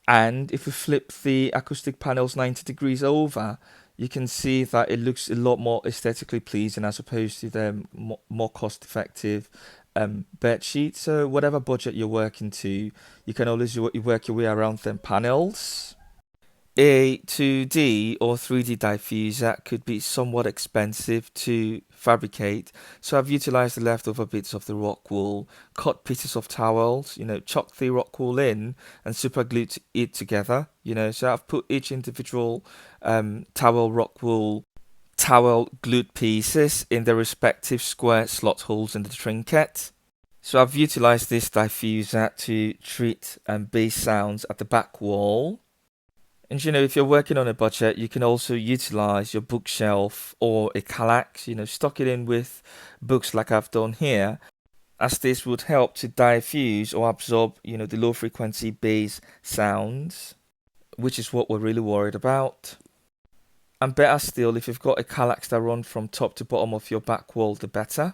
And if we flip the acoustic panels 90 degrees over, you can see that it looks a lot more aesthetically pleasing as opposed to the more cost effective bed sheet. So whatever budget you're working to, you can always work your way around them panels. A 2D or 3D diffuser could be somewhat expensive to fabricate, so I've utilized the leftover bits of the rock wool, cut pieces of towels, chucked the rock wool in and super glued it together, so I've put each individual towel glued pieces in their respective square slot holes in the trinket. So I've utilized this diffuser to treat bass sounds at the back wall. And if you're working on a budget, you can also utilize your bookshelf or a Kallax, stock it in with books like I've done here, as this would help to diffuse or absorb, the low frequency bass sounds, which is what we're really worried about. And better still, if you've got a Kallax that runs from top to bottom of your back wall, the better.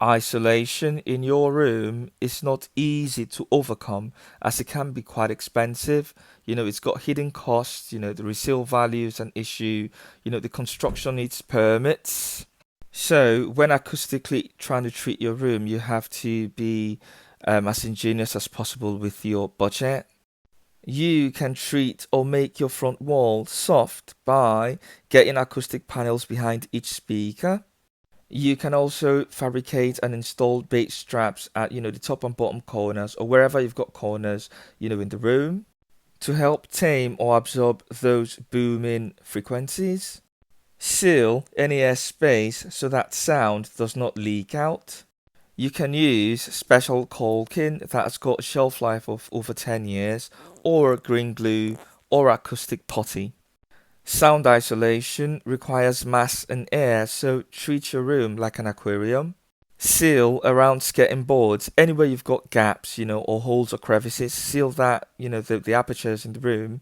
Isolation in your room is not easy to overcome as it can be quite expensive. It's got hidden costs, the resale value is an issue, the construction needs permits. So when acoustically trying to treat your room, you have to be as ingenious as possible with your budget. You can treat or make your front wall soft by getting acoustic panels behind each speaker. You can also fabricate and install bass straps at the top and bottom corners or wherever you've got corners in the room to help tame or absorb those booming frequencies. Seal any airspace so that sound does not leak out. You can use special caulking that's got a shelf life of over 10 years or green glue or acoustic putty. Sound isolation requires mass and air, so treat your room like an aquarium. Seal around skirting boards anywhere you've got gaps, or holes or crevices. Seal that, the apertures in the room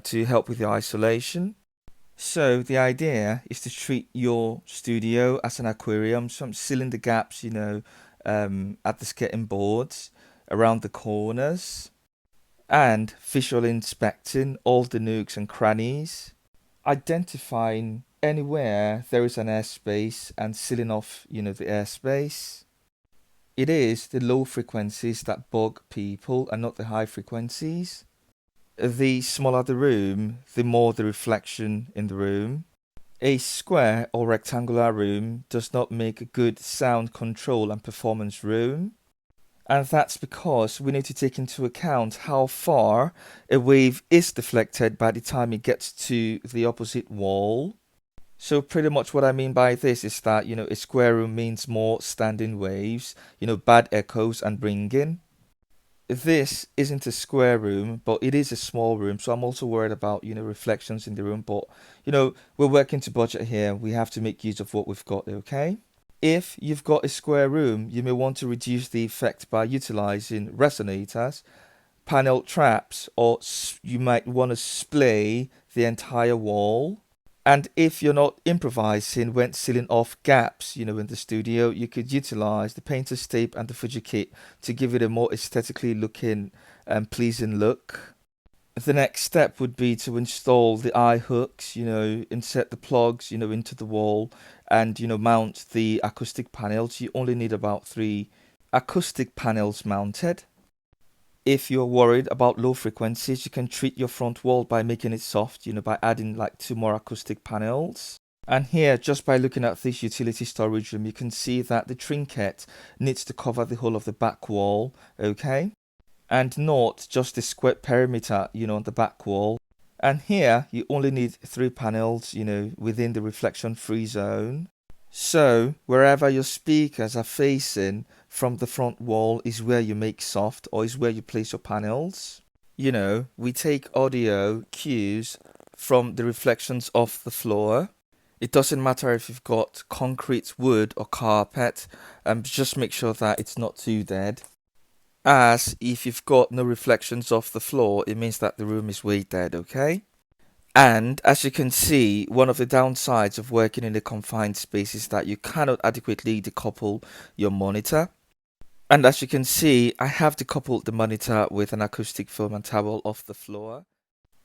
to help with the isolation. So the idea is to treat your studio as an aquarium. So I'm sealing the gaps, at the skirting boards, around the corners, and visually inspecting all the nooks and crannies, identifying anywhere there is an airspace and sealing off, the airspace. It is the low frequencies that bug people and not the high frequencies. The smaller the room, the more the reflection in the room. A square or rectangular room does not make a good sound control and performance room. And that's because we need to take into account how far a wave is deflected by the time it gets to the opposite wall. So pretty much what I mean by this is that, a square room means more standing waves, bad echoes and ringing. This isn't a square room, but it is a small room, so I'm also worried about, reflections in the room. But, we're working to budget here. We have to make use of what we've got, okay? If you've got a square room, you may want to reduce the effect by utilizing resonators, panel traps, or you might want to splay the entire wall. And if you're not improvising when sealing off gaps, in the studio, you could utilize the painter's tape and the Fuji kit to give it a more aesthetically looking and pleasing look. The next step would be to install the eye hooks, insert the plugs, into the wall and, mount the acoustic panels. You only need about 3 acoustic panels mounted. If you're worried about low frequencies, you can treat your front wall by making it soft, by adding like 2 more acoustic panels. And here, just by looking at this utility storage room, you can see that the trinket needs to cover the whole of the back wall, okay? And not just the square perimeter, on the back wall. And here, you only need 3 panels, within the reflection free zone. So, wherever your speakers are facing from the front wall is where you make soft or is where you place your panels. We take audio cues from the reflections off the floor. It doesn't matter if you've got concrete, wood or carpet, just make sure that it's not too dead. As if you've got no reflections off the floor, it means that the room is way dead, okay? And as you can see, one of the downsides of working in a confined space is that you cannot adequately decouple your monitor. And as you can see, I have decoupled the monitor with an acoustic foam and towel off the floor.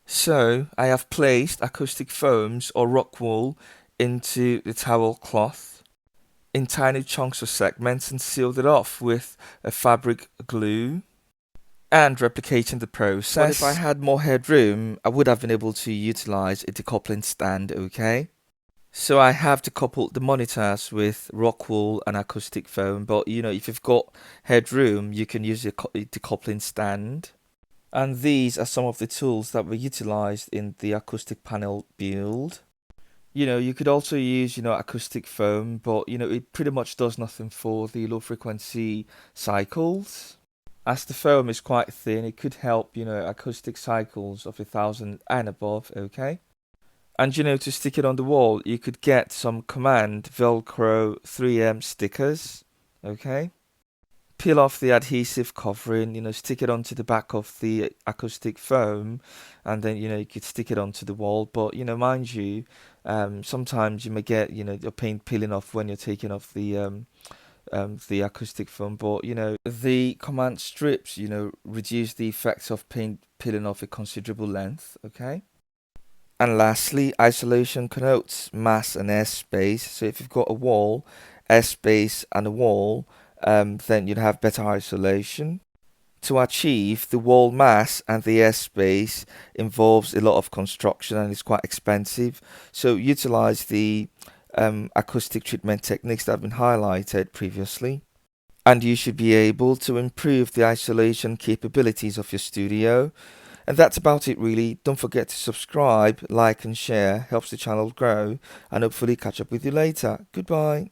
So I have placed acoustic foams or rock wool into the towel cloth in tiny chunks or segments and sealed it off with a fabric glue and replicating the process. But if I had more headroom, I would have been able to utilize a decoupling stand, okay? So I have decoupled the monitors with rock wool and acoustic foam, but if you've got headroom, you can use a decoupling stand. And these are some of the tools that were utilized in the acoustic panel build. You could also use, acoustic foam, but, it pretty much does nothing for the low frequency cycles. As the foam is quite thin, it could help, acoustic cycles of 1,000 and above, okay? And, to stick it on the wall, you could get some Command Velcro 3M stickers, okay? Peel off the adhesive covering, stick it onto the back of the acoustic foam, and then, you could stick it onto the wall. But, mind you, sometimes you may get, your paint peeling off when you're taking off the acoustic foam. But, the command strips, reduce the effects of paint peeling off a considerable length, okay? And lastly, isolation connotes mass and airspace. So if you've got a wall, airspace, and a wall, then you'd have better isolation. To achieve the wall mass and the airspace involves a lot of construction and it's quite expensive. So utilize the acoustic treatment techniques that have been highlighted previously. And you should be able to improve the isolation capabilities of your studio. And that's about it really. Don't forget to subscribe, like and share. Helps the channel grow. And hopefully catch up with you later. Goodbye.